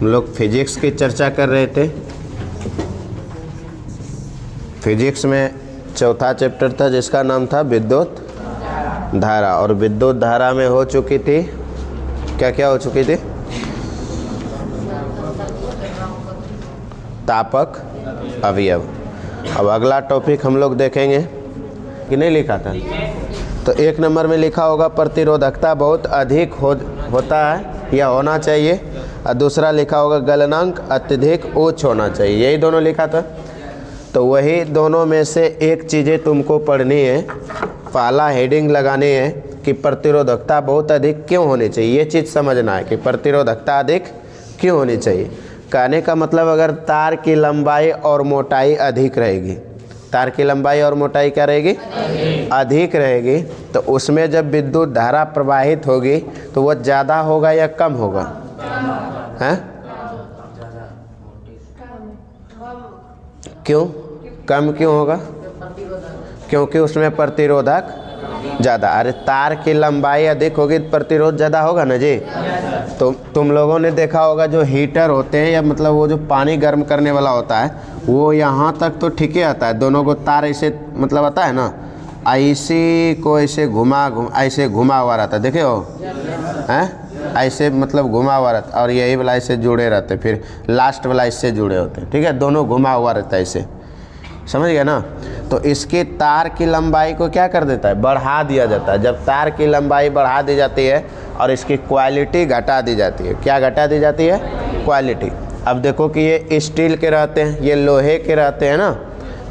हम लोग फिजिक्स की चर्चा कर रहे थे। फिजिक्स में चौथा चैप्टर था जिसका नाम था विद्युत धारा, और विद्युत धारा में हो चुकी थी क्या क्या हो चुकी थी? तापक अवयव। अब अगला टॉपिक हम लोग देखेंगे कि नहीं लिखा था, तो 1 नंबर में लिखा होगा प्रतिरोधकता बहुत अधिक होता है या होना चाहिए, और दूसरा लिखा होगा गलनांक अत्यधिक उच्च होना चाहिए। यही दोनों लिखा था। तो वही दोनों में से एक चीज़ें तुमको पढ़नी है, पहला हेडिंग लगानी है कि प्रतिरोधकता बहुत अधिक क्यों होनी चाहिए। ये चीज़ समझना है कि प्रतिरोधकता अधिक क्यों होनी चाहिए। कहने का मतलब अगर तार की लंबाई और मोटाई अधिक रहेगी, तार की लंबाई और मोटाई क्या रहेगी? अधिक रहेगी, तो उसमें जब विद्युत धारा प्रवाहित होगी तो वह ज़्यादा होगा या कम होगा? हैं? क्यों कम क्यों होगा? क्योंकि उसमें प्रतिरोधक ज़्यादा। अरे तार की लंबाई अधिक होगी तो प्रतिरोध ज़्यादा होगा ना जी। तो तुम लोगों ने देखा होगा जो हीटर होते हैं, या मतलब वो जो पानी गर्म करने वाला होता है, वो यहाँ तक तो ठीक ही आता है, दोनों को तार ऐसे मतलब आता है ना, ऐसे को ऐसे ऐसे घुमा हुआ रहता है, देखे हो हैं? ऐसे मतलब घुमा हुआ रहता है, और यही वाला ऐसे जुड़े रहते, फिर लास्ट वाला इससे जुड़े होते हैं, ठीक है, दोनों घुमा हुआ रहता है ऐसे, समझ गए ना। तो इसके तार की लंबाई को क्या कर देता है? बढ़ा दिया जाता है। जब तार की लंबाई बढ़ा दी जाती है और इसकी क्वालिटी घटा दी जाती है। क्या घटा दी जाती है? क्वालिटी। अब देखो कि ये स्टील के रहते हैं, ये लोहे के रहते हैं ना,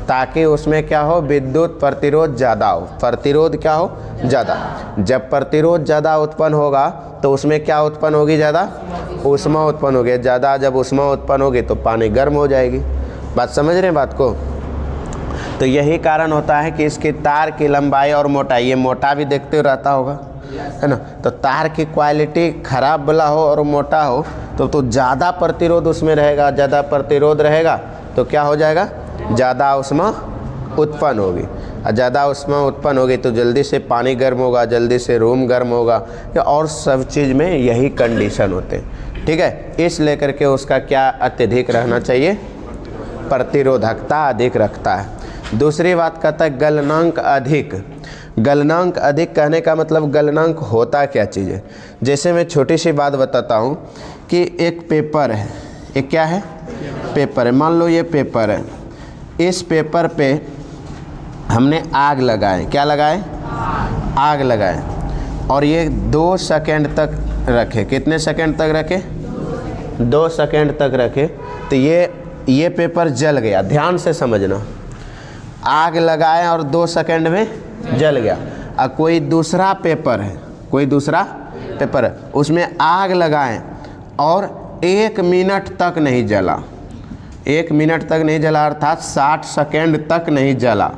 ताकि उसमें क्या हो? विद्युत प्रतिरोध ज़्यादा हो। प्रतिरोध क्या हो? ज़्यादा। जब प्रतिरोध ज़्यादा उत्पन्न होगा तो उसमें क्या उत्पन्न होगी? ज़्यादा ऊष्मा उत्पन्न होगी। ज़्यादा जब ऊष्मा उत्पन्न होगी तो पानी गर्म हो जाएगी। बात समझ रहे हैं बात को? तो यही कारण होता है कि इसकी तार की लंबाई और मोटाई, ये मोटा भी देखते हुए रहता होगा, है ना। तो तार की क्वालिटी खराब वाला हो और मोटा हो तो ज़्यादा प्रतिरोध उसमें रहेगा। ज़्यादा प्रतिरोध रहेगा तो क्या हो जाएगा? ज़्यादा ऊष्मा उत्पन्न होगी, और ज़्यादा ऊष्मा उत्पन्न होगी तो जल्दी से पानी गर्म होगा, जल्दी से रूम गर्म होगा, या और सब चीज़ में यही कंडीशन होते हैं, ठीक है। इस लेकर के उसका क्या अत्यधिक रहना चाहिए? प्रतिरोधकता अधिक रखता है। दूसरी बात कहता है गलनांक अधिक। गलनांक अधिक कहने का मतलब गलनांक होता क्या चीज़ है? जैसे मैं छोटी सी बात बताता हूँ कि एक पेपर है, एक क्या है? पेपर है। मान लो ये पेपर है, इस पेपर पे हमने आग लगाए। क्या लगाए? आग लगाए, और ये 2 सेकंड तक रखे। कितने सेकंड तक रखे? 2 सेकंड तक रखे। तो ये पेपर जल गया। ध्यान से समझना, आग लगाए और 2 सेकंड में जल गया। और कोई दूसरा पेपर है, कोई दूसरा पेपर है, उसमें आग लगाएं और 1 मिनट तक नहीं जला। 1 मिनट तक नहीं जला, अर्थात 60 सेकंड तक नहीं जला।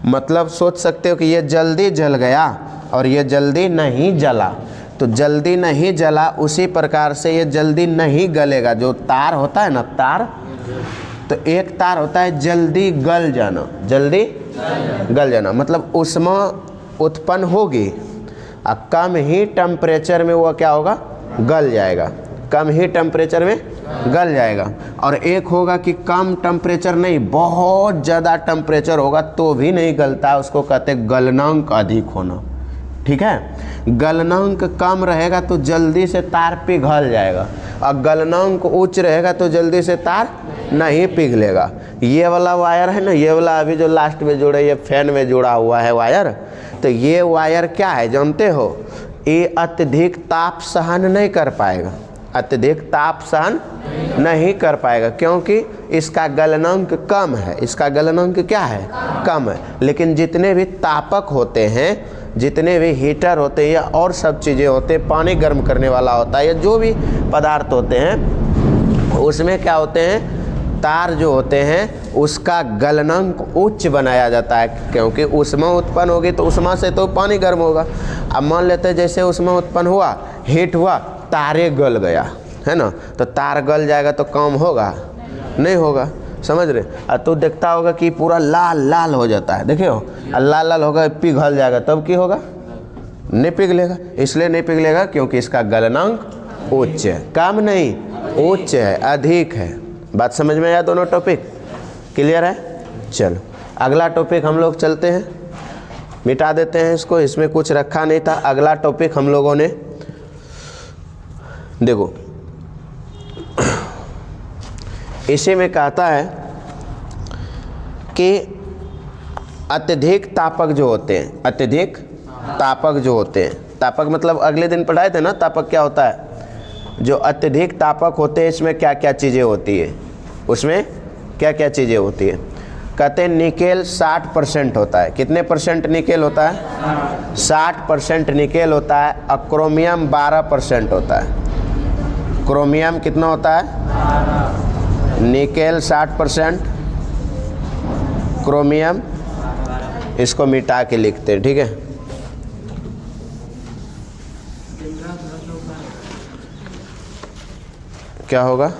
मतलब सोच सकते हो कि ये जल्दी जल गया और ये जल्दी नहीं जला। तो जल्दी नहीं जला, उसी प्रकार से ये जल्दी नहीं गलेगा। जो तार होता है ना, तार, तो एक तार होता है जल्दी गल जाना। जल्दी गल जाना मतलब ऊष्मा उत्पन्न होगी और कम ही टेम्परेचर में वो क्या होगा? गल जाएगा। कम ही टेम्परेचर में गल जाएगा। और एक होगा कि कम टेम्परेचर नहीं, बहुत ज़्यादा टेम्परेचर होगा तो भी नहीं गलता, उसको कहते हैं गलनांक अधिक होना, ठीक है। गलनांक कम रहेगा तो जल्दी से तार पिघल जाएगा, और गलनांक उच्च रहेगा तो जल्दी से तार नहीं पिघलेगा। ये वाला वायर है ना, ये वाला अभी जो लास्ट में जुड़ा, ये फैन में जुड़ा हुआ है वायर, तो ये वायर क्या है जानते हो? ये अत्यधिक ताप सहन नहीं कर पाएगा। अत्यधिक ताप सहन नहीं कर पाएगा, क्योंकि इसका गलनांक कम है। इसका गलनांक क्या है? कम है। लेकिन जितने भी तापक होते हैं, जितने भी हीटर होते हैं या और सब चीज़ें होते हैं, पानी गर्म करने वाला होता है, या जो भी पदार्थ होते हैं, उसमें क्या होते हैं? तार जो होते हैं उसका गलनांक उच्च बनाया जाता है, क्योंकि ऊष्मा उत्पन्न होगी तो ऊष्मा से तो पानी गर्म होगा। अब मान लेते हैं जैसे ऊष्मा उत्पन्न हुआ, हीट हुआ, तारे गल गया, है ना, तो तार गल जाएगा तो काम होगा? नहीं होगा, समझ रहे। और तू देखता होगा कि पूरा लाल लाल हो जाता है, देखियो, लाल लाल होगा, पिघल जाएगा, तब की होगा? नहीं पिघलेगा। इसलिए नहीं पिघलेगा क्योंकि इसका गलनांक उच्च है, कम नहीं उच्च है, अधिक है। बात समझ में आया? दोनों टॉपिक क्लियर है? चलो अगला टॉपिक हम लोग चलते हैं, मिटा देते हैं इसको, इसमें कुछ रखा नहीं था। अगला टॉपिक हम लोगों ने देखो, इसी में कहता है कि अत्यधिक तापक जो होते हैं, अत्यधिक तापक जो होते हैं, तापक मतलब अगले दिन पढ़ाए थे ना तापक क्या होता है। जो अत्यधिक तापक होते हैं इसमें क्या क्या चीज़ें होती है, उसमें क्या क्या चीज़ें होती है। कहते हैं निकेल 60% होता है। कितने परसेंट निकेल होता है? 60% निकेल होता है। और क्रोमियम 12% होता है। क्रोमियम कितना होता है? निकेल 60%, क्रोमियम, इसको मिटा के लिखते हैं, ठीक है। क्या होगा?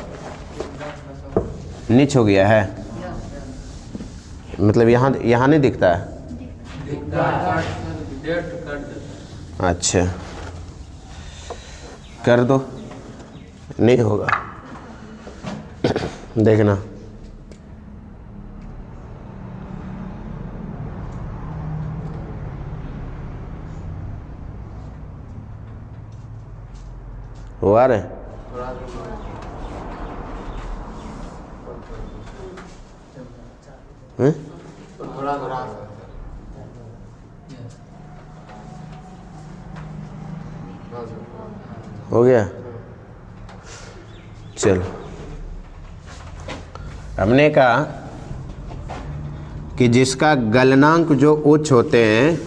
नीच हो गया है, मतलब यहाँ नहीं दिखता है। अच्छा कर दो, नहीं होगा, देखना। हुआ रे? हो गया? चलो, हमने कहा कि जिसका गलनांक जो उच्च होते हैं,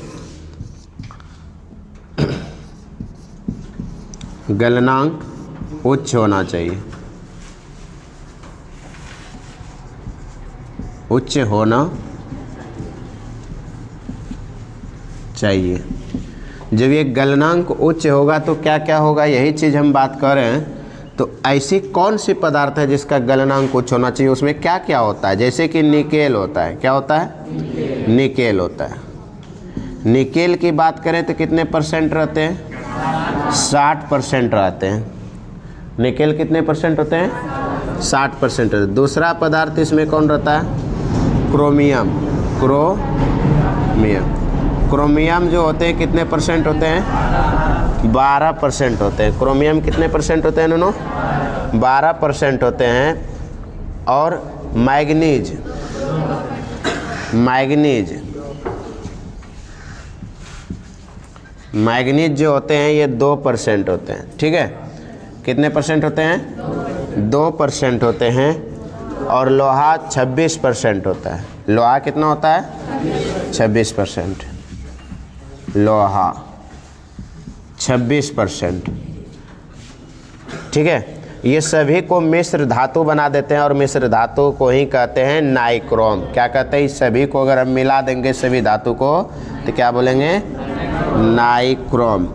गलनांक उच्च होना चाहिए, उच्च होना चाहिए। जब ये गलनांक उच्च होगा तो क्या क्या होगा, यही चीज़ हम बात कर रहे हैं। तो ऐसी कौन सी पदार्थ है जिसका गलनांक उच्च होना चाहिए, उसमें क्या क्या होता है। जैसे कि निकेल होता है। क्या होता है? निकेल होता है। निकेल की बात करें तो कितने परसेंट रहते हैं? 60% रहते हैं। निकेल कितने परसेंट होते हैं? 60% रहते हैं। दूसरा पदार्थ इसमें कौन रहता है? क्रोमियम। क्रोमियम जो होते हैं कितने परसेंट होते हैं? 12% होते हैं। क्रोमियम कितने परसेंट होते हैं दोनों? 12% होते हैं। और मैग्नीज जो होते हैं ये 2% होते हैं, ठीक है। कितने परसेंट होते हैं? 2% होते हैं। और लोहा 26% होता है। लोहा कितना होता है? 26%। लोहा 26%, ठीक है। ये सभी को मिश्र धातु बना देते हैं और मिश्र धातु को ही कहते हैं नाइक्रोम। क्या कहते हैं? इस सभी को अगर हम मिला देंगे सभी धातु को तो क्या बोलेंगे? नाइक्रोम।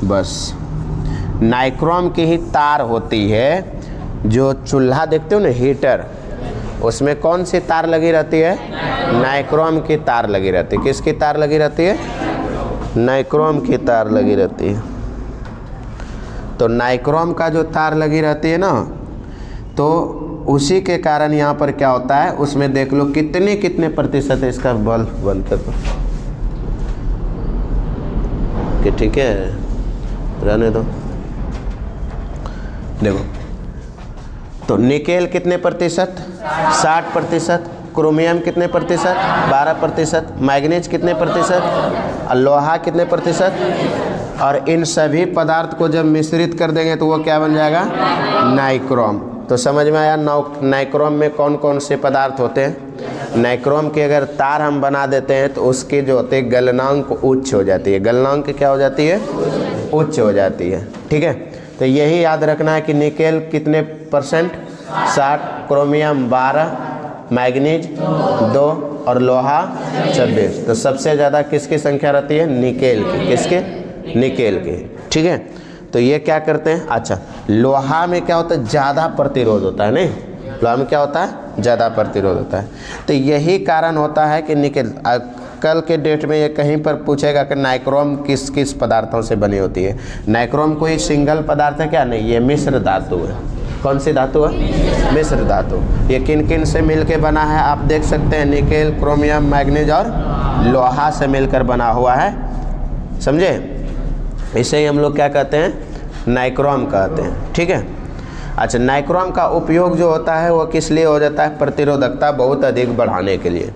बस नाइक्रोम की ही तार होती है। जो चूल्हा देखते हो ना, हीटर, उसमें कौन सी तार लगी रहती है? नाइक्रोम की तार लगी रहती है। किसकी तार लगी रहती है? नाइक्रोम की तार लगी रहती है। तो नाइक्रोम का जो तार लगी रहती है ना, तो उसी के कारण यहाँ पर क्या होता है, उसमें देख लो कितने प्रतिशत है इसका बल्ब बंद कर दो कि ठीक है, रहने दो। देखो तो निकेल कितने प्रतिशत? 60%। क्रोमियम कितने प्रतिशत? 12%। मैग्नीज कितने प्रतिशत? और लोहा कितने प्रतिशत? और इन सभी पदार्थ को जब मिश्रित कर देंगे तो वो क्या बन जाएगा? नाइक्रोम। तो समझ में आया नाइक्रोम में कौन कौन से पदार्थ होते हैं। नाइक्रोम की अगर तार हम बना देते हैं तो उसके जो होते हैं गलनांक उच्च हो जाती है। गलनांक क्या हो जाती है? उच्च हो जाती है, ठीक है। तो यही याद रखना है कि निकेल कितने परसेंट? 60, क्रोमियम 12, मैग्नीज 2 और लोहा 26। तो सबसे ज़्यादा किसकी संख्या रहती है? निकेल की। किसके? निकेल की, ठीक है। तो ये क्या करते हैं? अच्छा, लोहा में क्या होता है? ज़्यादा प्रतिरोध होता है। नहीं, लोहा में क्या होता है? ज़्यादा प्रतिरोध होता है। तो यही कारण होता है कि निकेल, कल के डेट में ये कहीं पर पूछेगा कि नाइक्रोम किस किस पदार्थों से बनी होती है। नाइक्रोम कोई सिंगल पदार्थ है क्या? नहीं, ये मिश्र धातु है। कौन सी धातु है? मिश्र धातु। ये किन किन से मिलके बना है आप देख सकते हैं, निकेल, क्रोमियम, मैग्नीज और लोहा से मिलकर बना हुआ है, समझे। इसे ही हम लोग क्या कहते हैं? नाइक्रोम कहते हैं, ठीक है। अच्छा, नाइक्रोम का उपयोग जो होता है वो किस लिए हो जाता है? प्रतिरोधकता बहुत अधिक बढ़ाने के लिए।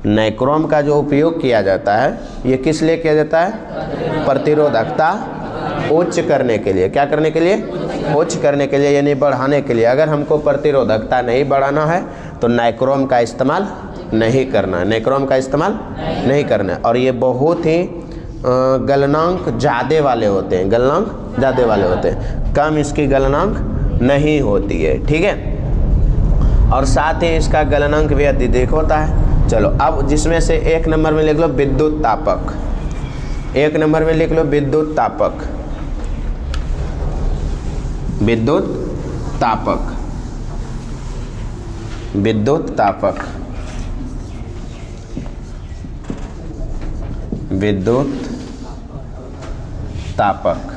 नाइक्रोम का जो उपयोग किया जाता है ये किस लिए किया जाता है? प्रतिरोधकता उच्च करने के लिए। क्या करने के लिए? उच्च करने के लिए, यानी बढ़ाने के लिए। अगर हमको प्रतिरोधकता नहीं बढ़ाना है तो नाइक्रोम का इस्तेमाल नहीं करना है, नाइक्रोम का इस्तेमाल नहीं करना है। और ये बहुत ही गलनांक ज़्यादा वाले होते हैं, गलनांक ज़्यादा वाले होते हैं, कम इसकी गलनांक नहीं होती है, ठीक है। और साथ ही इसका गलनांक भी अधिक होता है। चलो अब जिसमें से एक नंबर में लिख लो विद्युत तापक, एक नंबर में लिख लो विद्युत तापक, विद्युत तापक, विद्युत तापक, विद्युत तापक।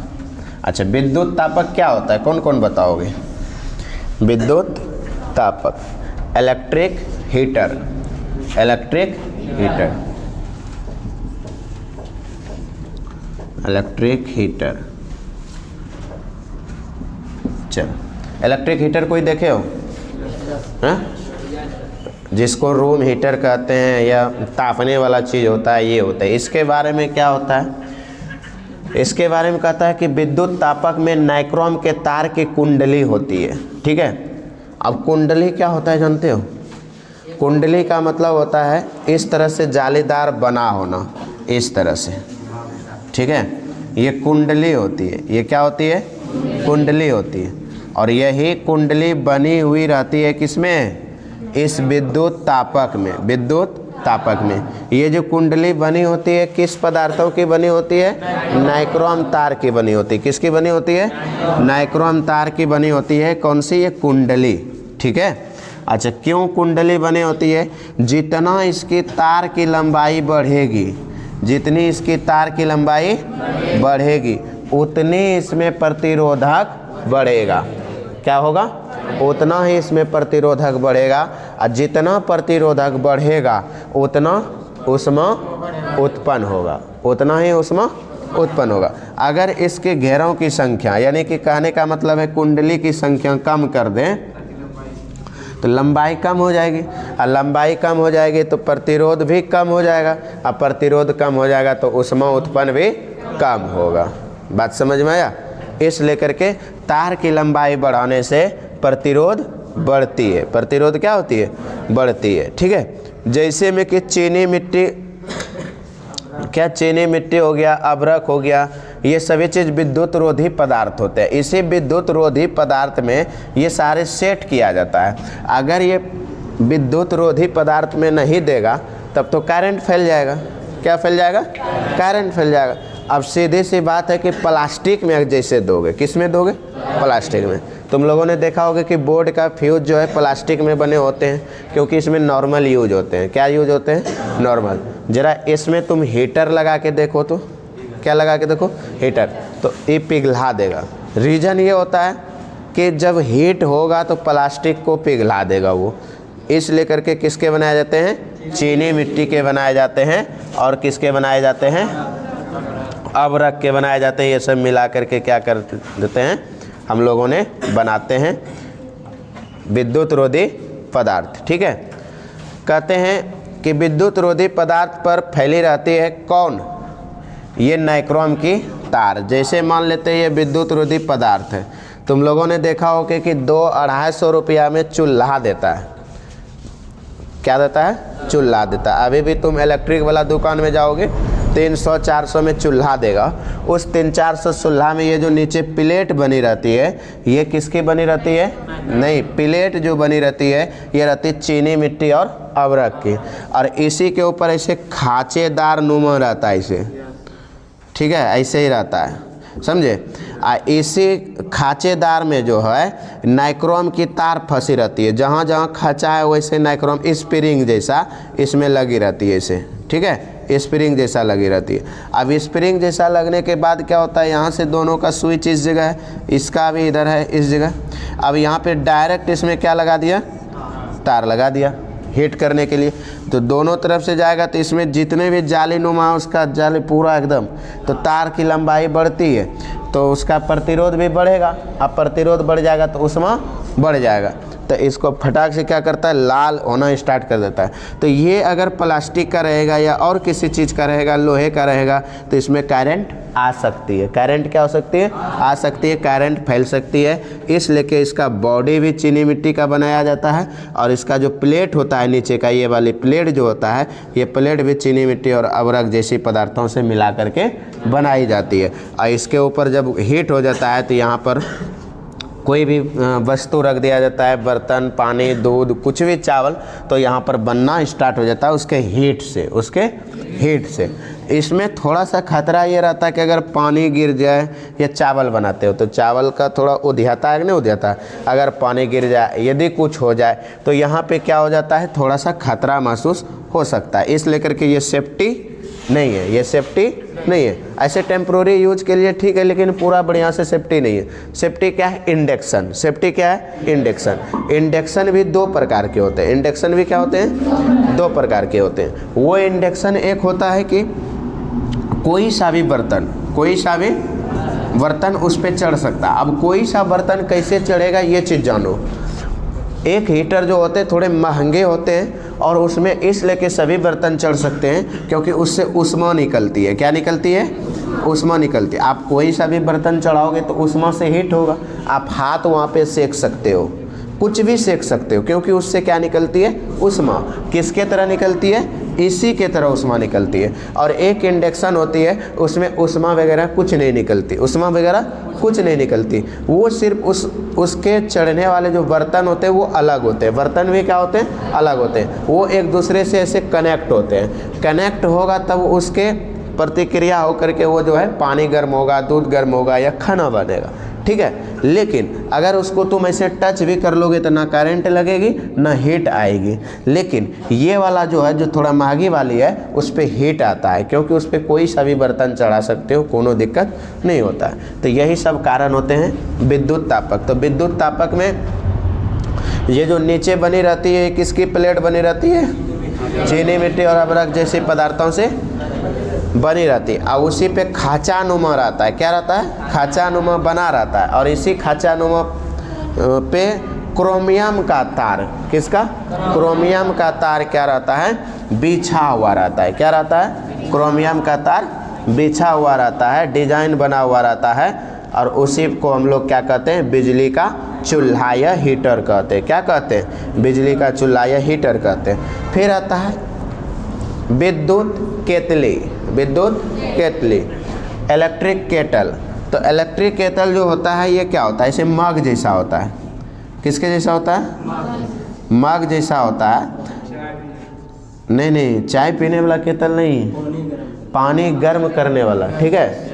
अच्छा, विद्युत तापक क्या होता है? कौन कौन बताओगे? विद्युत तापक, electric heater, electric heater, electric heater. चलो, इलेक्ट्रिक हीटर कोई देखे हो? हाँ, जिसको रूम हीटर कहते हैं या तापने वाला चीज़ होता है, ये होता है। इसके बारे में क्या होता है? इसके बारे में कहता है कि विद्युत तापक में नाइक्रोम के तार की कुंडली होती है, ठीक है। अब कुंडली क्या होता है जानते हो? कुंडली का मतलब होता है इस तरह से जालीदार बना होना, इस तरह से, ठीक है। ये कुंडली होती है। ये क्या होती है? कुंडली होती है। और यही कुंडली बनी हुई रहती है किसमें? इस विद्युत तापक में, विद्युत तापक में। ये जो कुंडली बनी होती है किस पदार्थों की बनी होती है? नाइक्रोम तार की बनी होती है। किसकी बनी होती है? नाइक्रोम तार की बनी होती है। कौन सी? ये कुंडली, ठीक है। अच्छा, क्यों कुंडली बनी होती है? जितना इसकी तार की लंबाई बढ़ेगी, जितनी इसकी तार की लंबाई बढ़ेगी उतनी इसमें प्रतिरोधक बढ़ेगा। क्या होगा? उतना ही इसमें प्रतिरोधक बढ़ेगा। और जितना प्रतिरोधक बढ़ेगा उतना ऊष्मा उत्पन्न होगा, उतना ही ऊष्मा उत्पन्न होगा। अगर इसके घेरों की संख्या, यानी कि कहने का मतलब है कुंडली की संख्या कम कर दें तो लंबाई कम हो जाएगी, और लंबाई कम हो जाएगी तो प्रतिरोध भी कम हो जाएगा, और प्रतिरोध कम हो जाएगा तो ऊष्मा उत्पन्न भी कम होगा। बात समझ में आया? इस लेकर के तार की लंबाई बढ़ाने से प्रतिरोध बढ़ती है। प्रतिरोध क्या होती है? बढ़ती है, ठीक है। जैसे में कि चीनी मिट्टी, क्या चीनी मिट्टी हो गया, अभ्रक हो गया, ये सभी चीज़ विद्युत रोधी पदार्थ होते हैं। इसी विद्युत रोधी पदार्थ में ये सारे सेट किया जाता है। अगर ये विद्युत रोधी पदार्थ में नहीं देगा तब तो करंट फैल जाएगा। क्या फैल जाएगा? करंट फैल जाएगा। अब सीधी सी बात है कि प्लास्टिक में जैसे दोगे, किस में दोगे? प्लास्टिक में। तुम लोगों ने देखा होगा कि बोर्ड का फ्यूज जो है प्लास्टिक में बने होते हैं, क्योंकि इसमें नॉर्मल यूज होते हैं। क्या यूज होते हैं? नॉर्मल। ज़रा इसमें तुम हीटर लगा के देखो तो, क्या लगा के देखो? हीटर, तो ये पिघला देगा। रीज़न ये होता है कि जब हीट होगा तो प्लास्टिक को पिघला देगा वो। इस लेकर के किसके बनाए जाते हैं? चीनी मिट्टी के बनाए जाते हैं। और किसके बनाए जाते हैं? अभ्रक के बनाए जाते हैं। ये सब मिला करके क्या कर देते हैं हम लोगों ने? बनाते हैं विद्युत रोधी पदार्थ, ठीक है। कहते हैं कि विद्युत रोधी पदार्थ पर फैली रहती है कौन? ये नाइक्रोम की तार। जैसे मान लेते हैं ये विद्युत रोधी पदार्थ है, तुम लोगों ने देखा होगा कि 200-250 रुपया में चूल्हा देता है। क्या देता है? चूल्हा देता है। अभी भी तुम इलेक्ट्रिक वाला दुकान में जाओगे 300-400 में चूल्हा देगा। उस 300-400 चूल्हा में ये जो नीचे प्लेट बनी रहती है, ये किसकी बनी रहती है? नहीं, प्लेट जो बनी रहती है ये रहती है चीनी मिट्टी और अभ्रक की। और इसी के ऊपर ऐसे खांचेदार नुमा रहता है इसे, ठीक है, ऐसे ही रहता है, समझे। इसी खांचेदार में जो है नाइक्रोम की तार फंसी रहती है। जहाँ जहाँ खांचा है वैसे नाइक्रोम स्प्रिंग जैसा इसमें लगी रहती है इसे, ठीक है। स्प्रिंग जैसा लगी रहती है। अब स्प्रिंग जैसा लगने के बाद क्या होता है, यहाँ से दोनों का स्विच इस जगह है, इसका भी इधर है इस जगह। अब यहाँ पे डायरेक्ट इसमें क्या लगा दिया, तार लगा दिया हीट करने के लिए। तो दोनों तरफ से जाएगा तो इसमें जितने भी जाली नुमा उसका जाली पूरा एकदम, तो तार की लंबाई बढ़ती है तो उसका प्रतिरोध भी बढ़ेगा। अब प्रतिरोध बढ़ जाएगा तो ऊष्मा बढ़ जाएगा, तो इसको फटाक से क्या करता है, लाल होना स्टार्ट कर देता है। तो ये अगर प्लास्टिक का रहेगा या और किसी चीज़ का रहेगा, लोहे का रहेगा, तो इसमें करंट आ सकती है। करंट क्या हो सकती है, आ सकती है, करंट फैल सकती है। इसलिए कि इसका बॉडी भी चीनी मिट्टी का बनाया जाता है और इसका जो प्लेट होता है नीचे का, ये वाली प्लेट जो होता है, ये प्लेट भी चीनी मिट्टी और अवरक जैसी पदार्थों से मिला करके बनाई जाती है। और इसके ऊपर जब हीट हो जाता है तो यहाँ पर कोई भी वस्तु रख दिया जाता है, बर्तन, पानी, दूध, कुछ भी, चावल, तो यहाँ पर बनना स्टार्ट हो जाता है उसके हीट से, उसके हीट से। इसमें थोड़ा सा खतरा ये रहता है कि अगर पानी गिर जाए या चावल बनाते हो तो चावल का थोड़ा उधियाता है कि नहीं उधियाता, अगर पानी गिर जाए, यदि कुछ हो जाए तो यहाँ पे क्या हो जाता है, थोड़ा सा खतरा महसूस हो सकता है। इसलिए करके ये सेफ्टी नहीं है, ये सेफ्टी नहीं है। ऐसे टेम्प्रोरी यूज के लिए ठीक है, लेकिन पूरा बढ़िया से सेफ्टी नहीं है। सेफ्टी क्या है, इंडक्शन। सेफ्टी क्या है, इंडक्शन। इंडक्शन भी दो प्रकार के होते हैं। इंडक्शन भी क्या होते हैं, दो प्रकार के होते हैं। वो इंडक्शन एक होता है कि कोई सा भी बर्तन उस पर चढ़ सकता है। अब कोई सा बर्तन कैसे चढ़ेगा ये चीज़ जानो। एक हीटर जो होते हैं थोड़े महंगे होते हैं और उसमें इसलिए कि सभी बर्तन चढ़ सकते हैं क्योंकि उससे ऊष्मा निकलती है। क्या निकलती है, ऊष्मा निकलती है। आप कोई सा भी बर्तन चढ़ाओगे तो ऊष्मा से हीट होगा। आप हाथ वहाँ पे सेक सकते हो, कुछ भी सेक सकते हो, क्योंकि उससे क्या निकलती है, ऊष्मा। किसके तरह निकलती है, इसी के तरह ऊष्मा निकलती है। और एक इंडक्शन होती है उसमें ऊष्मा वगैरह कुछ नहीं निकलती, ऊष्मा वगैरह कुछ नहीं निकलती। वो सिर्फ उसके चढ़ने वाले जो बर्तन होते हैं वो अलग होते हैं। बर्तन भी क्या होते हैं, अलग होते हैं। वो एक दूसरे से ऐसे कनेक्ट होते हैं। कनेक्ट होगा तब उसके प्रतिक्रिया होकर के वो जो है पानी गर्म होगा, दूध गर्म होगा या खाना बनेगा, ठीक है। लेकिन अगर उसको तुम ऐसे टच भी कर लोगे तो ना करंट लगेगी ना हीट आएगी। लेकिन ये वाला जो है, जो थोड़ा महंगी वाली है, उस पर हीट आता है क्योंकि उस पर कोई सा भी बर्तन चढ़ा सकते हो, कोनो दिक्कत नहीं होता है। तो यही सब कारण होते हैं विद्युत तापक। तो विद्युत तापक में ये जो नीचे बनी रहती है, किसकी प्लेट बनी रहती है, चीनी मिट्टी और अवरक जैसे पदार्थों से बनी रहती है। और उसी पे खाचा नुमा रहता है। क्या रहता है, खाचा नुमा बना रहता है। और इसी खाचा नुमा पे क्रोमियम का तार, किसका, क्रोमियम का तार क्या रहता है, बिछा हुआ रहता है। क्या रहता है, क्रोमियम का तार बिछा हुआ रहता है, डिजाइन बना हुआ रहता है। और उसी को हम लोग क्या कहते हैं, बिजली का चूल्हा या हीटर कहते हैं। क्या कहते हैं, बिजली का चूल्हा या हीटर कहते हैं। फिर आता है विद्युत केतली। विद्युत केतली, इलेक्ट्रिक केटल। तो इलेक्ट्रिक केटल जो होता है ये क्या होता है, इसे मग जैसा होता है। किसके जैसा होता है, मग जैसा होता है। नहीं, चाय पीने वाला केतल नहीं, पानी गर्म करने वाला, ठीक है।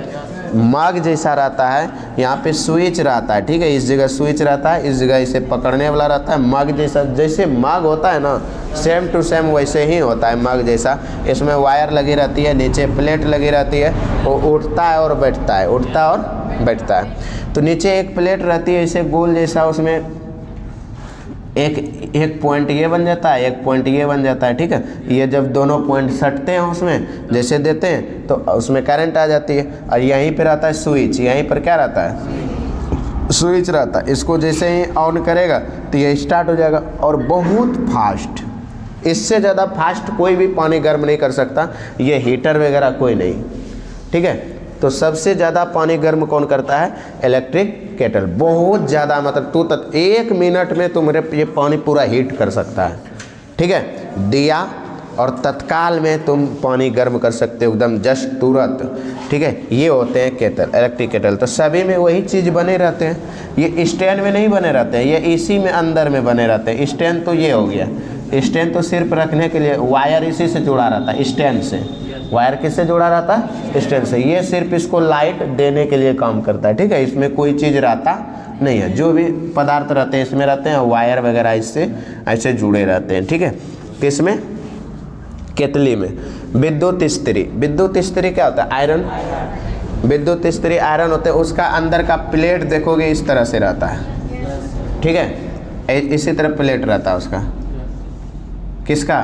मग जैसा रहता है, यहाँ पे स्विच रहता है, ठीक है। इस जगह स्विच रहता है, इस जगह इसे पकड़ने वाला रहता है। मग जैसा, जैसे मग होता है ना, सेम टू सेम वैसे ही होता है मग जैसा। इसमें वायर लगी रहती है, नीचे प्लेट लगी रहती है, वो उठता है और बैठता है, उठता और बैठता है। तो नीचे एक प्लेट रहती है ऐसे गोल जैसा, उसमें एक पॉइंट ये बन जाता है, एक पॉइंट ये बन जाता है, ठीक है। ये जब दोनों पॉइंट सटते हैं उसमें जैसे देते हैं तो उसमें करंट आ जाती है। और यहीं पे रहता है स्विच, यहीं पर क्या रहता है, स्विच रहता है। इसको जैसे ही ऑन करेगा तो ये स्टार्ट हो जाएगा। और बहुत फास्ट, इससे ज़्यादा फास्ट कोई भी पानी गर्म नहीं कर सकता, ये हीटर वगैरह कोई नहीं, ठीक है। तो सबसे ज़्यादा पानी गर्म कौन करता है, इलेक्ट्रिक केटल। बहुत ज़्यादा, मतलब 1 मिनट में तुम्हारे ये पानी पूरा हीट कर सकता है, ठीक है। दिया और तत्काल में तुम पानी गर्म कर सकते हो, एकदम जस्ट तुरंत, ठीक है। ये होते हैं केटल, इलेक्ट्रिक केटल। तो सभी में वही चीज़ बने रहते हैं। ये स्टैंड में नहीं बने रहते हैं, ये इसी में अंदर में बने रहते हैं। स्टैंड तो ये हो गया, स्टैंड तो सिर्फ रखने के लिए, वायर इसी से जुड़ा रहता है, स्टैंड से। वायर किससे जुड़ा रहता है, स्टैंड से। ये सिर्फ इसको लाइट देने के लिए काम करता है, ठीक है। इसमें कोई चीज़ रहता नहीं है, जो भी पदार्थ रहते हैं इसमें रहते हैं, वायर वगैरह इससे ऐसे जुड़े रहते हैं, ठीक है। किसमें, केतली में। विद्युत इस्त्री, विद्युत इस्त्री क्या होता है? आयरन। विद्युत इस्त्री आयरन होते हैं, उसका अंदर का प्लेट देखोगे इस तरह से रहता है, ठीक है, इसी तरह प्लेट रहता है उसका। किसका?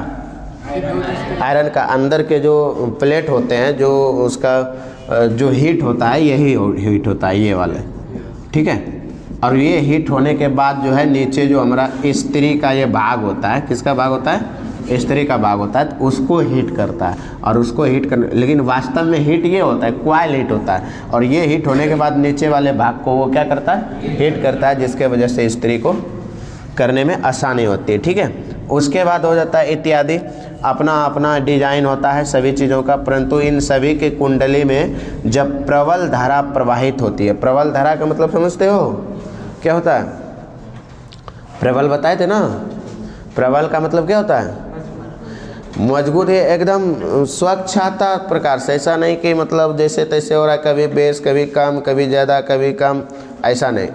आयरन का अंदर के जो प्लेट होते हैं, जो उसका जो हीट होता है, यही हीट होता है ये वाले, ठीक है। और ये हीट होने के बाद जो है नीचे जो हमारा इस्त्री का ये भाग होता है, किसका भाग होता है? इस्त्री का भाग होता है, तो उसको हीट करता है। और उसको हीट कर, लेकिन वास्तव में हीट ये होता है, कॉइल हीट होता है। और ये हीट होने के बाद नीचे वाले भाग को वो क्या करता है? हीट करता है, जिसके वजह से इस्त्री को करने में आसानी होती है, ठीक है। उसके बाद हो जाता है इत्यादि। अपना अपना डिजाइन होता है सभी चीज़ों का, परंतु इन सभी के कुंडली में जब प्रबल धारा प्रवाहित होती है, प्रबल धारा का मतलब समझते हो क्या होता है? प्रबल बताए थे ना, प्रबल का मतलब क्या होता है? मजबूत है, एकदम स्वच्छता प्रकार से, ऐसा नहीं कि मतलब जैसे तैसे हो रहा है, कभी बेस कभी कम, कभी ज़्यादा कभी कम, ऐसा नहीं।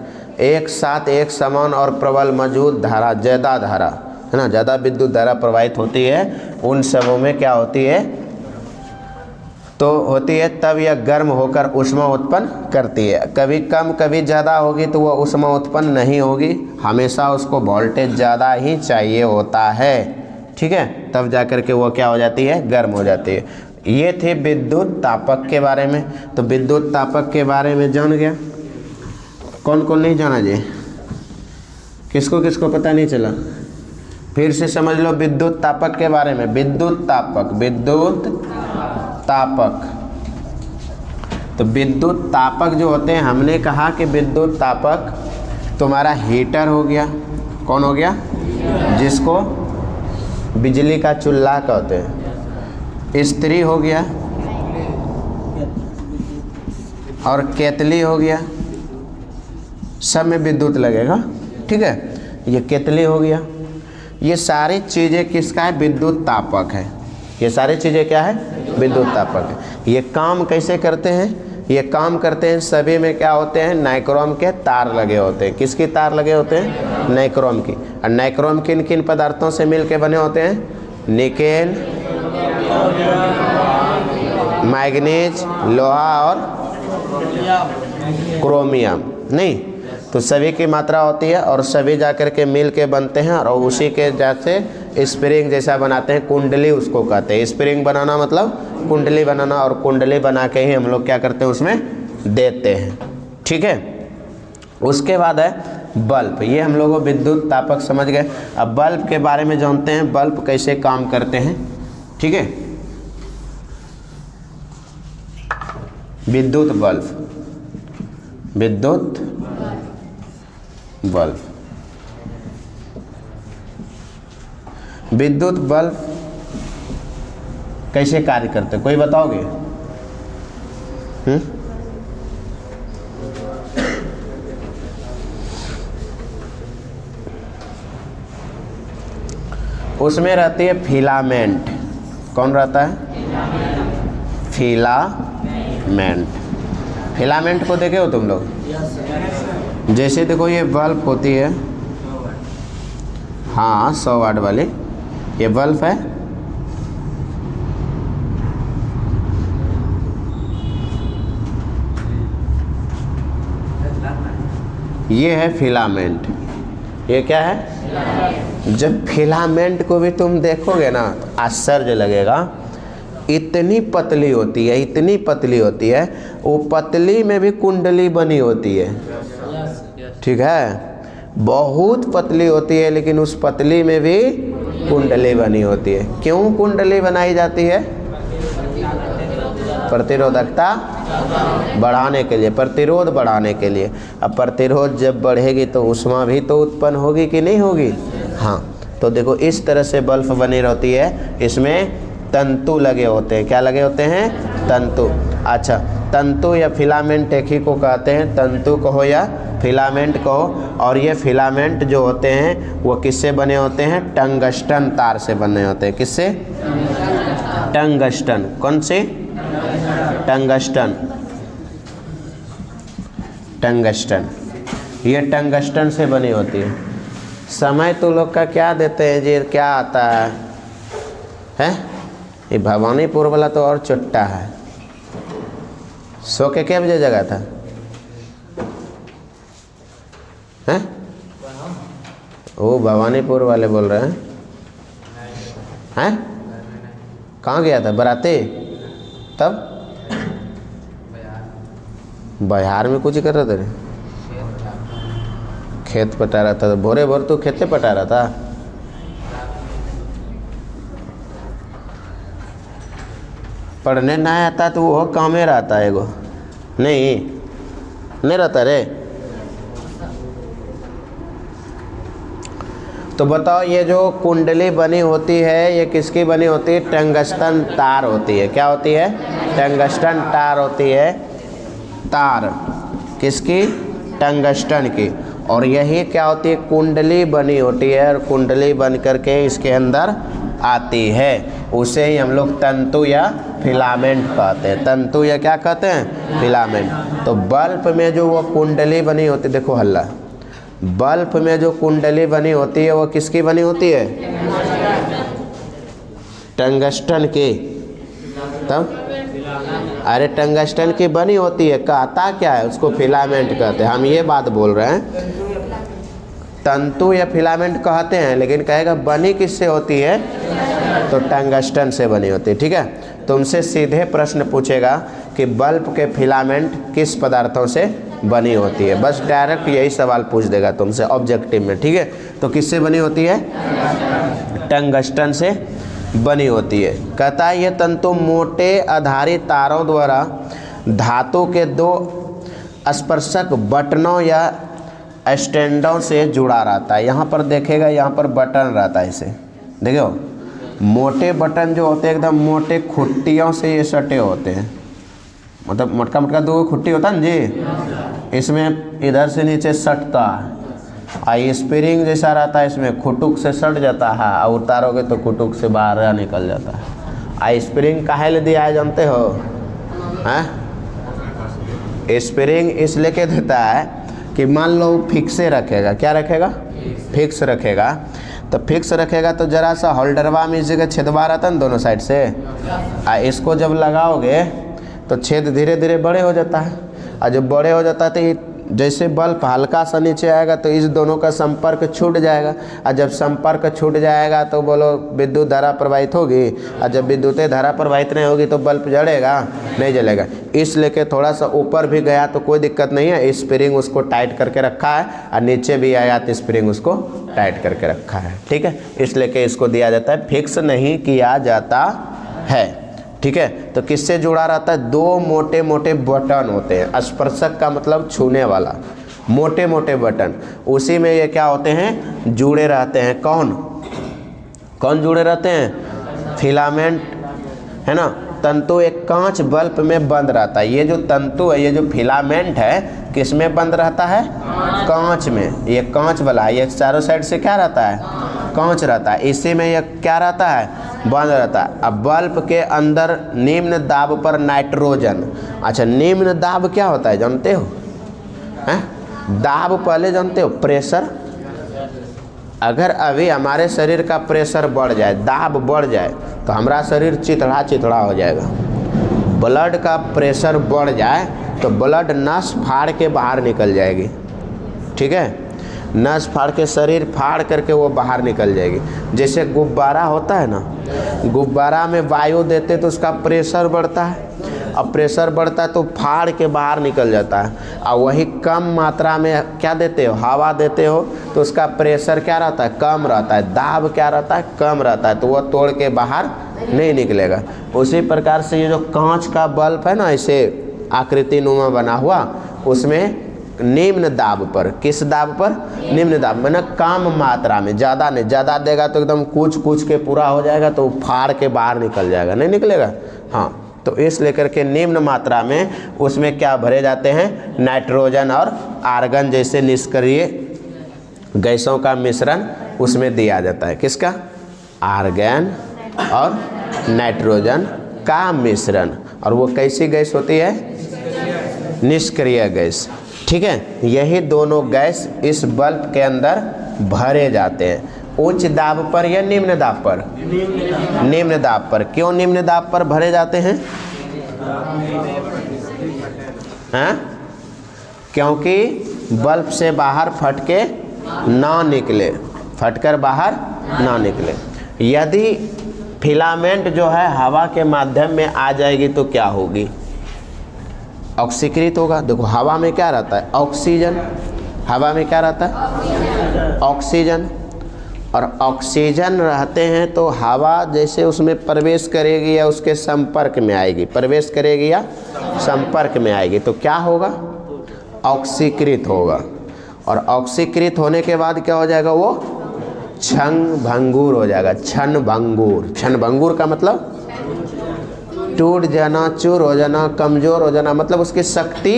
एक साथ एक समान और प्रबल मजबूत धारा, ज़्यादा धारा है ना, ज़्यादा विद्युत धारा प्रवाहित होती है, उन सबों में क्या होती है? तो होती है, तब यह गर्म होकर ऊष्मा उत्पन्न करती है। कभी कम कभी ज़्यादा होगी तो वह ऊष्मा उत्पन्न नहीं होगी, हमेशा उसको वोल्टेज ज़्यादा ही चाहिए होता है, ठीक है, तब जाकर के वो क्या हो जाती है? गर्म हो जाती है। ये थे विद्युत तापक के बारे में। तो विद्युत तापक के बारे में जान गया, कौन कौन नहीं जाना जी? किसको किसको पता नहीं चला? फिर से समझ लो विद्युत तापक के बारे में। विद्युत तापक, विद्युत तापक, तो विद्युत तापक जो होते हैं, हमने कहा कि विद्युत तापक तुम्हारा हीटर हो गया, कौन हो गया? जिसको बिजली का चूल्हा कहते हैं। इस्त्री हो गया और केतली हो गया, सब में विद्युत लगेगा, ठीक है। ये केतली हो गया, ये सारी चीज़ें किसका है? विद्युत तापक है। ये सारी चीज़ें क्या है? विद्युत तापक है। ये काम कैसे करते हैं? ये काम करते हैं, सभी में क्या होते हैं? नाइक्रोम के तार लगे होते हैं। किसकी तार लगे होते हैं? नाइक्रोम की। और नाइक्रोम किन किन पदार्थों से मिलके बने होते हैं? निकेल, मैग्नीज, लोहा और क्रोमियम, नहीं तो सभी की मात्रा होती है, और सभी जाकर के मिल के बनते हैं, और उसी के जैसे स्प्रिंग जैसा बनाते हैं, कुंडली उसको कहते हैं। स्प्रिंग बनाना मतलब कुंडली बनाना, और कुंडली बना के ही हम लोग क्या करते हैं? उसमें देते हैं, ठीक है। उसके बाद है बल्ब। ये हम लोगों विद्युत तापक समझ गए। अब बल्ब के बारे में जानते हैं, बल्ब कैसे काम करते हैं, ठीक है। विद्युत बल्ब, विद्युत बल्ब, विद्युत बल्ब कैसे कार्य करते हैं? कोई बताओगे? उसमें रहती है फिलामेंट। कौन रहता है? फिलामेंट। फिलामेंट को देखे हो तुम लोग? जैसे देखो ये बल्ब होती है, हाँ 100 वाट वाली, ये बल्ब है। ये है फिलामेंट। ये क्या है? जब फिलामेंट को भी तुम देखोगे ना तो आश्चर्य लगेगा। इतनी पतली होती है, इतनी पतली होती है, वो पतली में भी कुंडली बनी होती है, ठीक है। बहुत पतली होती है, लेकिन उस पतली में भी कुंडली बनी होती है। क्यों कुंडली बनाई जाती है? प्रतिरोधकता बढ़ाने के लिए, प्रतिरोध बढ़ाने के लिए। अब प्रतिरोध जब बढ़ेगी तो ऊष्मा भी तो उत्पन्न होगी कि नहीं होगी? हाँ, तो देखो इस तरह से बल्ब बनी रहती है। इसमें तंतु लगे होते हैं। क्या लगे होते हैं? तंतु। अच्छा, तंतु या फिलामेंट एक ही को कहते हैं, तंतु कहो या फिलामेंट कहो। और ये फिलामेंट जो होते हैं वो किससे बने होते हैं? टंगस्टन तार से बने होते हैं। किससे? टंगस्टन। कौन से? टंगस्टन। टंगस्टन, ये टंगस्टन से बनी होती है। समय तो लोग का क्या देते हैं जी? क्या आता है? ये भवानीपुर वाला तो और चुट्टा है। सो के क्या बजे जगह था हैं? वो भवानीपुर वाले बोल रहे हैं हैं? कहाँ गया था बराती? तब बिहार में कुछ कर रहा था रे? खेत पटा रहा था। भोरे भोर तो खेते पटा रहा था। पढ़ने ना आता तो वो काम में रहता है एगो नहीं रहता रे। तो बताओ ये जो कुंडली बनी होती है ये किसकी बनी होती है? टंगस्टन तार होती है। क्या होती है? टंगस्टन तार होती है। तार किसकी? टंगस्टन की। और यही क्या होती है? कुंडली बनी होती है और कुंडली बन करके इसके अंदर आती है। उसे ही हम लोग तंतु या फिलामेंट कहते हैं। तंतु या क्या कहते हैं? फिलामेंट। तो बल्ब में जो वो कुंडली बनी होती है, देखो हल्ला, बल्ब में जो कुंडली बनी होती है वो किसकी बनी होती है? टंगस्टन की। तब अरे टंगस्टन की बनी होती है। कहता क्या है? उसको फिलामेंट कहते हैं। हम ये बात बोल रहे हैं तंतु या फिलामेंट कहते हैं, लेकिन कहेगा बनी किससे होती है? तो टंगस्टन से बनी होती है। ठीक है, तुमसे सीधे प्रश्न पूछेगा कि बल्ब के फिलामेंट किस पदार्थों से बनी होती है। बस डायरेक्ट यही सवाल पूछ देगा तुमसे ऑब्जेक्टिव में। ठीक है, तो किससे बनी होती है? टंगस्टन से बनी होती है। कहता है ये तंतु मोटे आधारित तारों द्वारा धातु के दो स्पर्शक बटनों या स्टैंडों से जुड़ा रहता है। यहाँ पर देखेगा, यहाँ पर बटन रहता है। इसे देखो, मोटे बटन जो होते हैं एकदम मोटे खुट्टियों से ये सटे होते हैं। मतलब मोटका मोटका दो खुट्टी होता है ना जी, इसमें इधर से नीचे सटता है। आई स्प्रिंग जैसा रहता है, इसमें खुटुक से सट जाता है और उतारोगे तो खुटुक से बाहर निकल जाता है। आई स्प्रिंग काहे ले दिया है जानते हो? हैं? स्प्रिंग इसलिए के देता है कि मान लो फिक्से रखेगा। क्या रखेगा? फिक्स रखेगा। तो फिक्स रखेगा तो जरा सा होल्डरवा में इस जगह छेदवा रहता है ना दोनों साइड से, इसको जब लगाओगे तो छेद धीरे धीरे बड़े हो जाता है। और जब बड़े हो जाता है तो ये जैसे बल्ब हल्का सा नीचे आएगा तो इस दोनों का संपर्क छूट जाएगा। और जब संपर्क छूट जाएगा तो बोलो विद्युत धारा प्रवाहित होगी। और जब विद्युत धारा प्रवाहित नहीं होगी तो बल्ब जलेगा? नहीं जलेगा। इसलिए के थोड़ा सा ऊपर भी गया तो कोई दिक्कत नहीं है, स्प्रिंग उसको टाइट करके रखा है। और नीचे भी आया तो स्प्रिंग उसको टाइट करके रखा है। ठीक है, इसलिए के इसको दिया जाता है, फिक्स नहीं किया जाता है। ठीक है, तो किससे जुड़ा रहता है? दो मोटे मोटे बटन होते हैं। स्पर्शक का मतलब छूने वाला, मोटे मोटे बटन, उसी में ये क्या होते हैं? जुड़े रहते हैं। कौन कौन जुड़े रहते हैं? फिलामेंट, है ना। तंतु एक कांच बल्ब में बंद रहता है। ये जो तंतु है, ये जो फिलामेंट है, किस में बंद रहता है? कांच में। ये कांच वाला है, ये चारों साइड से क्या रहता है? कांच रहता है। इसी में ये क्या रहता है? बंद रहता है। अब बल्ब के अंदर निम्न दाब पर नाइट्रोजन। अच्छा, निम्न दाब क्या होता है जानते हो? हैं? दाब पहले जानते हो? प्रेशर। अगर अभी हमारे शरीर का प्रेशर बढ़ जाए, दाब बढ़ जाए, तो हमारा शरीर चिथड़ा चिथड़ा हो जाएगा। ब्लड का प्रेशर बढ़ जाए तो ब्लड नस फाड़ के बाहर निकल जाएगी। ठीक है, नस फाड़ के, शरीर फाड़ करके वो बाहर निकल जाएगी। जैसे गुब्बारा होता है ना, गुब्बारा में वायु देते तो उसका प्रेशर बढ़ता है। अब प्रेशर बढ़ता है तो फाड़ के बाहर निकल जाता है। और वही कम मात्रा में क्या देते हो? हवा देते हो तो उसका प्रेशर क्या रहता है? कम रहता है। दाब क्या रहता है? कम रहता है। तो वह तोड़ के बाहर नहीं निकलेगा। उसी प्रकार से ये जो कांच का बल्ब है ना, इसे आकृति नुमा बना हुआ, उसमें निम्न दाब पर, किस दाब पर? निम्न दाब, मैंने कम मात्रा में, ज़्यादा नहीं। ज़्यादा देगा तो एकदम कुछ कुछ के पूरा हो जाएगा तो फाड़ के बाहर निकल जाएगा, नहीं निकलेगा। हाँ, तो इस लेकर के निम्न मात्रा में उसमें क्या भरे जाते हैं? नाइट्रोजन और आर्गन जैसे निष्क्रिय गैसों का मिश्रण उसमें दिया जाता है। किसका? आर्गन और नाइट्रोजन का मिश्रण। और वो कैसी गैस होती है? निष्क्रिय गैस। ठीक है, यही दोनों गैस इस बल्ब के अंदर भरे जाते हैं। उच्च दाब पर या निम्न दाब पर? निम्न दाब पर। क्यों निम्न दाब पर भरे जाते हैं? हाँ? क्योंकि बल्ब से बाहर फटके ना निकले, फटकर बाहर ना निकले। यदि फिलामेंट जो है हवा के माध्यम में आ जाएगी तो क्या होगी? ऑक्सीकृत होगा। देखो हवा में क्या रहता है? ऑक्सीजन। हवा में क्या रहता है? ऑक्सीजन। और ऑक्सीजन रहते हैं तो हवा जैसे उसमें प्रवेश करेगी या उसके संपर्क में आएगी, प्रवेश करेगी या संपर्क में आएगी तो क्या होगा? ऑक्सीकृत होगा। और ऑक्सीकृत होने के बाद क्या हो जाएगा? वो क्षण भंगुर हो जाएगा। क्षण भंगुर। क्षण भंगुर का मतलब टूट जाना, चूर हो जाना, कमज़ोर हो जाना, मतलब उसकी शक्ति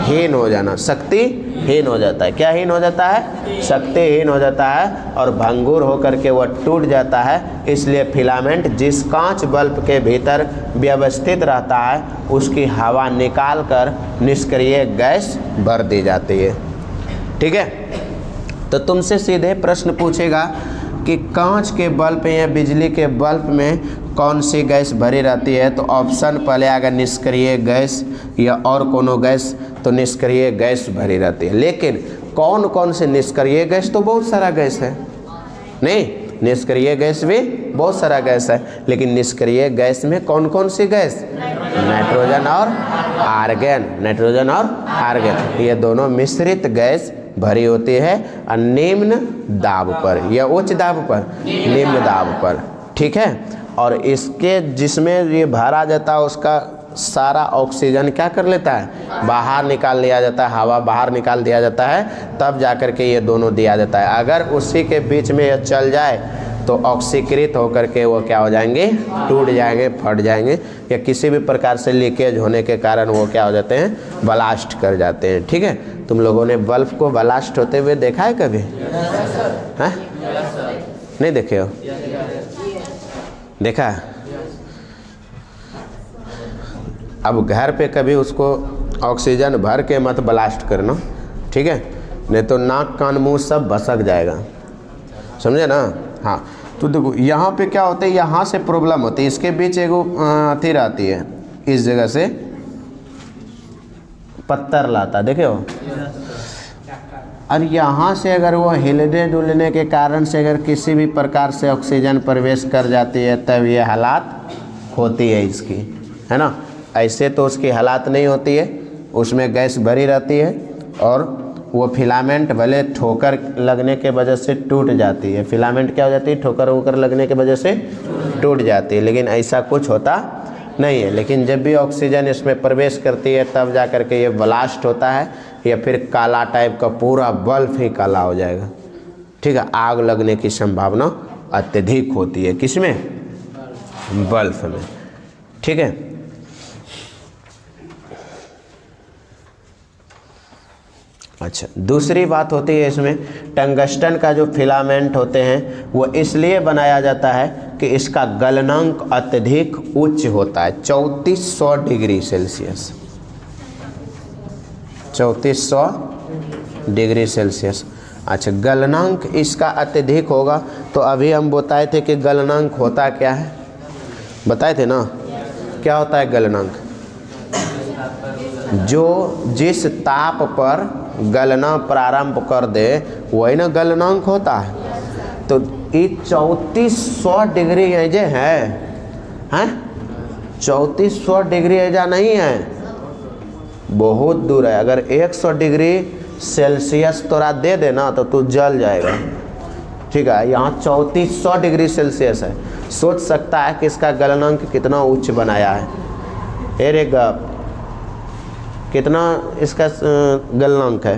हीन हो जाना। शक्ति हीन हो जाता है। क्या हीन हो जाता है? शक्तिहीन हो जाता है और भंगुर होकर के वह टूट जाता है। इसलिए फिलामेंट जिस कांच बल्ब के भीतर व्यवस्थित रहता है उसकी हवा निकाल कर निष्क्रिय गैस भर दी जाती है। ठीक है, तो तुमसे सीधे प्रश्न पूछेगा कि कांच के बल्ब या बिजली के बल्ब में कौन सी गैस भरी रहती है, तो ऑप्शन पहले आएगा निष्क्रिय गैस या और कोनो गैस, तो निष्क्रिय गैस भरी रहती है। लेकिन कौन कौन से निष्क्रिय गैस? तो बहुत सारा गैस है। नहीं, निष्क्रिय गैस भी बहुत सारा गैस है, लेकिन निष्क्रिय गैस में कौन कौन सी गैस? नाइट्रोजन और आर्गन। नाइट्रोजन और आर्गन ये दोनों मिश्रित गैस भरी होती है और निम्न दाब पर या उच्च दाब पर? निम्न दाब पर। ठीक है, और इसके जिसमें ये भरा जाता है उसका सारा ऑक्सीजन क्या कर लेता है? बाहर निकाल लिया जाता है, हवा बाहर निकाल दिया जाता है, तब जाकर के ये दोनों दिया जाता है। अगर उसी के बीच में ये चल जाए तो ऑक्सीकृत होकर के वो क्या हो जाएंगे? टूट जाएंगे, फट जाएंगे, या किसी भी प्रकार से लीकेज होने के कारण वो क्या हो जाते हैं? ब्लास्ट कर जाते हैं। ठीक है, तुम लोगों ने बल्ब को ब्लास्ट होते हुए देखा है कभी? हाँ, नहीं देखे हो? देखा? अब घर पे कभी उसको ऑक्सीजन भर के मत ब्लास्ट करना, ठीक है? नहीं तो नाक कान मुंह सब भसक जाएगा, समझे ना? हाँ, तो देखो यहाँ पे क्या होता है, यहाँ से प्रॉब्लम होती है, इसके बीच एगो अथी रहती है, इस जगह से पत्थर लाता, देखे हो? और यहाँ से अगर वो हिलने डुलने के कारण से अगर किसी भी प्रकार से ऑक्सीजन प्रवेश कर जाती है तब ये हालात होती है इसकी, है ना? ऐसे तो उसकी हालात नहीं होती है, उसमें गैस भरी रहती है और वो फिलामेंट भले ठोकर लगने के वजह से टूट जाती है। फिलामेंट क्या हो जाती है? ठोकर वोकर लगने के वजह से टूट जाती है, लेकिन ऐसा कुछ होता नहीं है। लेकिन जब भी ऑक्सीजन इसमें प्रवेश करती है तब जा कर के ये ब्लास्ट होता है, या फिर काला टाइप का पूरा बल्ब ही काला हो जाएगा। ठीक है, आग लगने की संभावना अत्यधिक होती है। किसमें? बल्ब में। ठीक है, अच्छा, दूसरी बात होती है इसमें, टंगस्टन का जो फिलामेंट होते हैं वो इसलिए बनाया जाता है कि इसका गलनांक अत्यधिक उच्च होता है, 3400 डिग्री सेल्सियस। 3400 degree Celsius. अच्छा, गलनांक इसका अत्यधिक होगा, तो अभी हम बताए थे कि गलनांक होता क्या है, बताए थे ना? क्या होता है गलनांक? जो जिस ताप पर गलना प्रारंभ कर दे वही ना गलनांक होता है। तो ये 3400 डिग्री ऐजे है, हैं? 3400 डिग्री ऐजा नहीं है, बहुत दूर है। अगर 100 डिग्री सेल्सियस तोरा दे देना तो तू जल जाएगा। ठीक है, यहाँ 3400 डिग्री सेल्सियस है। सोच सकता है कि इसका गलनांक कितना उच्च बनाया है। अरे गप, कितना इसका गलनांक है?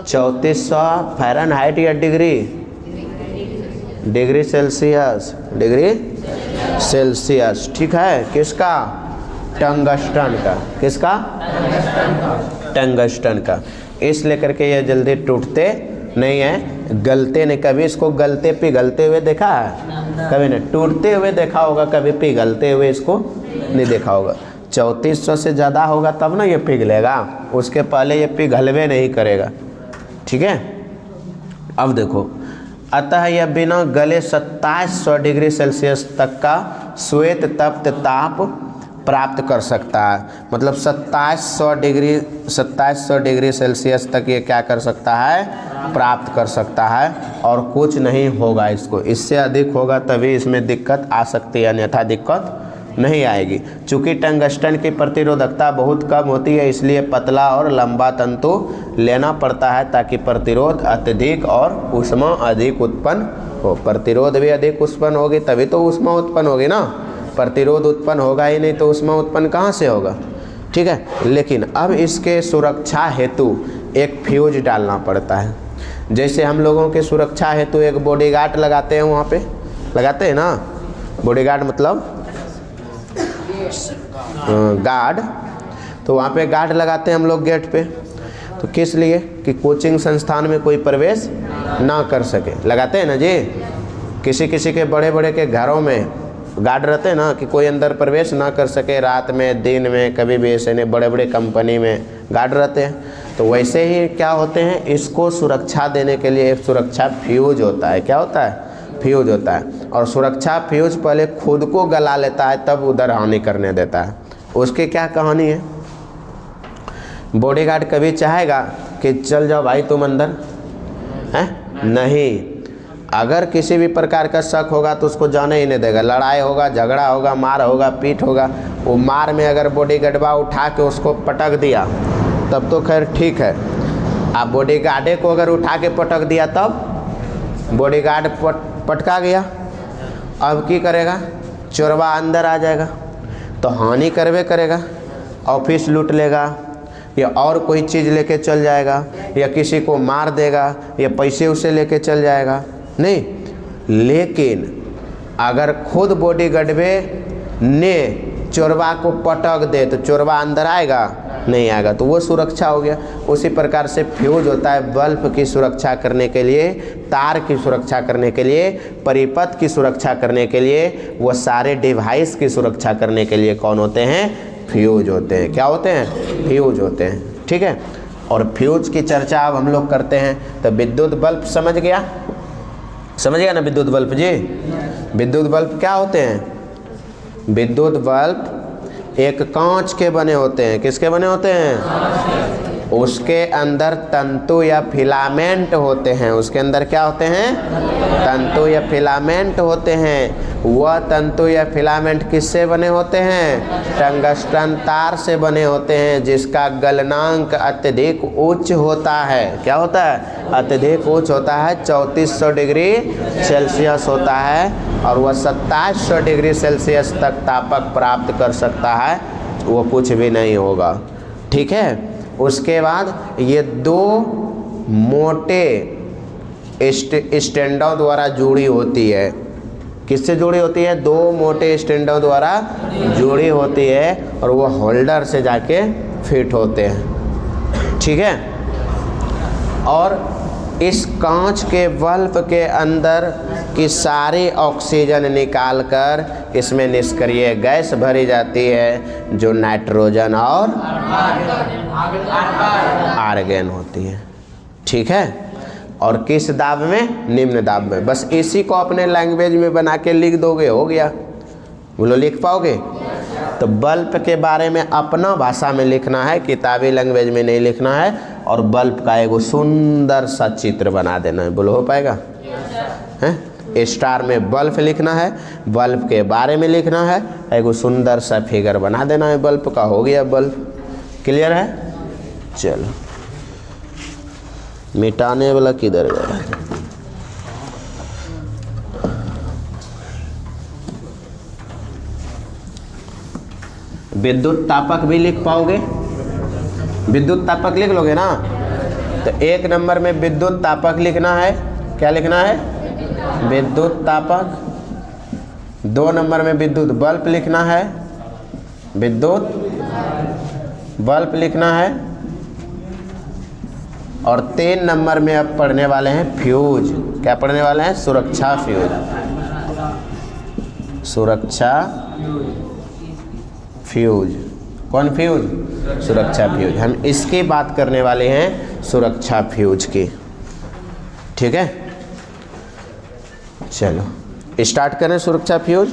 3400 फ़ारेनहाइट या degree? Degree Celsius, degree Celsius. ठीक है, किसका? टंगस्टन का। किसका? टंगस्टन का। इस लेकर के ये जल्दी टूटते नहीं है, गलते नहीं। कभी इसको गलते पिघलते हुए देखा है? कभी नहीं। टूटते हुए देखा होगा, कभी पिघलते हुए इसको नहीं देखा होगा। 3400 से ज़्यादा होगा तब ना ये पिघलेगा, उसके पहले ये पिघलवे नहीं करेगा। ठीक है, अब देखो, अतः यह बिना गले 2700 डिग्री सेल्सियस तक का श्वेत तप्त ताप प्राप्त कर सकता है। मतलब 2700 डिग्री सेल्सियस तक ये क्या कर सकता है, प्राप्त कर सकता है, और कुछ नहीं होगा इसको। इससे अधिक होगा तभी इसमें दिक्कत आ सकती है, अन्यथा दिक्कत नहीं आएगी। चूँकि टंगस्टन की प्रतिरोधकता बहुत कम होती है, इसलिए पतला और लंबा तंतु लेना पड़ता है ताकि प्रतिरोध अत्यधिक और ऊष्मा अधिक उत्पन्न हो। प्रतिरोध भी अधिक उत्पन्न होगी तभी तो ऊष्मा उत्पन्न होगी ना, प्रतिरोध उत्पन्न होगा ही नहीं तो ऊष्मा उत्पन्न कहाँ से होगा। ठीक है, लेकिन अब इसके सुरक्षा हेतु एक फ्यूज डालना पड़ता है। जैसे हम लोगों के सुरक्षा हेतु एक बॉडीगार्ड लगाते हैं, वहाँ पे लगाते हैं ना, बॉडीगार्ड मतलब गार्ड, तो वहाँ पे गार्ड लगाते हैं हम लोग गेट पे। तो किस लिए, कि कोचिंग संस्थान में कोई प्रवेश ना कर सके, लगाते हैं ना जी। किसी किसी के बड़े बड़े के घरों में गार्ड रहते हैं ना, कि कोई अंदर प्रवेश ना कर सके, रात में दिन में कभी भी, ऐसे नहीं, बड़े बड़े कंपनी में गार्ड रहते हैं। तो वैसे ही क्या होते हैं, इसको सुरक्षा देने के लिए एक सुरक्षा फ्यूज होता है। क्या होता है, फ्यूज होता है। और सुरक्षा फ्यूज पहले खुद को गला लेता है तब उधर हानि करने देता है। उसकी क्या कहानी है, बॉडीगार्ड कभी चाहेगा कि चल जाओ भाई तुम अंदर, हैं? नहीं, अगर किसी भी प्रकार का शक होगा तो उसको जाने ही नहीं देगा। लड़ाई होगा, झगड़ा होगा, मार होगा, पीट होगा, वो मार में अगर बॉडीगार्डवा उठा के उसको पटक दिया तब तो खैर ठीक है। आप बॉडीगार्डे को अगर उठा के पटक दिया तब बॉडीगार्ड पटका गया, अब की करेगा, चोरवा अंदर आ जाएगा तो हानि करवे करेगा, ऑफिस लूट लेगा या और कोई चीज़ लेके चल जाएगा या किसी को मार देगा या पैसे उसे लेके चल जाएगा, नहीं। लेकिन अगर खुद बॉडीगार्डवे ने चोरवा को पटक दे तो चोरवा अंदर आएगा, नहीं आएगा, तो वो सुरक्षा हो गया। उसी प्रकार से फ्यूज होता है बल्ब की सुरक्षा करने के लिए, तार की सुरक्षा करने के लिए, परिपथ की सुरक्षा करने के लिए, वो सारे डिवाइस की सुरक्षा करने के लिए कौन होते हैं, फ्यूज होते हैं। क्या होते हैं, फ्यूज होते हैं। ठीक है, और फ्यूज की चर्चा अब हम लोग करते हैं। तो विद्युत बल्ब समझ गया, समझ गया ना विद्युत बल्ब जी। विद्युत बल्ब क्या होते हैं, विद्युत बल्ब एक कांच के बने होते हैं। किसके बने होते हैं, उसके अंदर तंतु या फिलामेंट होते हैं। उसके अंदर क्या होते हैं, तंतु या फिलामेंट होते हैं। वह तंतु या फिलामेंट किससे बने होते हैं, टंगस्टन तार से बने होते हैं, जिसका गलनांक अत्यधिक उच्च होता है। क्या होता है, अत्यधिक उच्च होता है, 3400 डिग्री सेल्सियस होता है, और वह 2700 डिग्री सेल्सियस तक तापक प्राप्त कर सकता है, वो कुछ भी नहीं होगा। ठीक है, उसके बाद ये दो मोटे स्टैंडों द्वारा जुड़ी होती है। किससे जुड़ी होती है, दो मोटे स्टैंडों द्वारा जुड़ी होती है, और वो होल्डर से जाके फिट होते हैं। ठीक है, और इस कांच के बल्ब के अंदर की सारी ऑक्सीजन निकालकर इसमें निष्क्रिय गैस भरी जाती है, जो नाइट्रोजन और आर्गन होती है। ठीक है, और किस दाब में, निम्न दाब में। बस इसी को अपने लैंग्वेज में बना के लिख दोगे, हो गया। बोलो लिख पाओगे। तो बल्ब के बारे में अपना भाषा में लिखना है, किताबी लैंग्वेज में नहीं लिखना है, और बल्ब का एक सुंदर सा चित्र बना देना है। बोलो हो पाएगा, हैं? स्टार में बल्ब लिखना है, बल्ब के बारे में लिखना है, एक सुंदर सा फिगर बना देना है बल्ब का, हो गया बल्ब। क्लियर है, चलो। मिटाने वाला किधर गया, विद्युत तापक भी लिख पाओगे, विद्युत तापक लिख लोगे ना। तो एक नंबर में विद्युत तापक लिखना है, क्या लिखना है, विद्युत तापक। दो नंबर में विद्युत बल्ब लिखना है, विद्युत बल्ब लिखना है, और 3 नंबर में अब पढ़ने वाले हैं फ्यूज। क्या पढ़ने वाले हैं, सुरक्षा फ्यूज, सुरक्षा फ्यूज। कौन फ्यूज, सुरक्षा फ्यूज। हम इसकी बात करने वाले हैं, सुरक्षा फ्यूज की। ठीक है, चलो स्टार्ट करें सुरक्षा फ्यूज।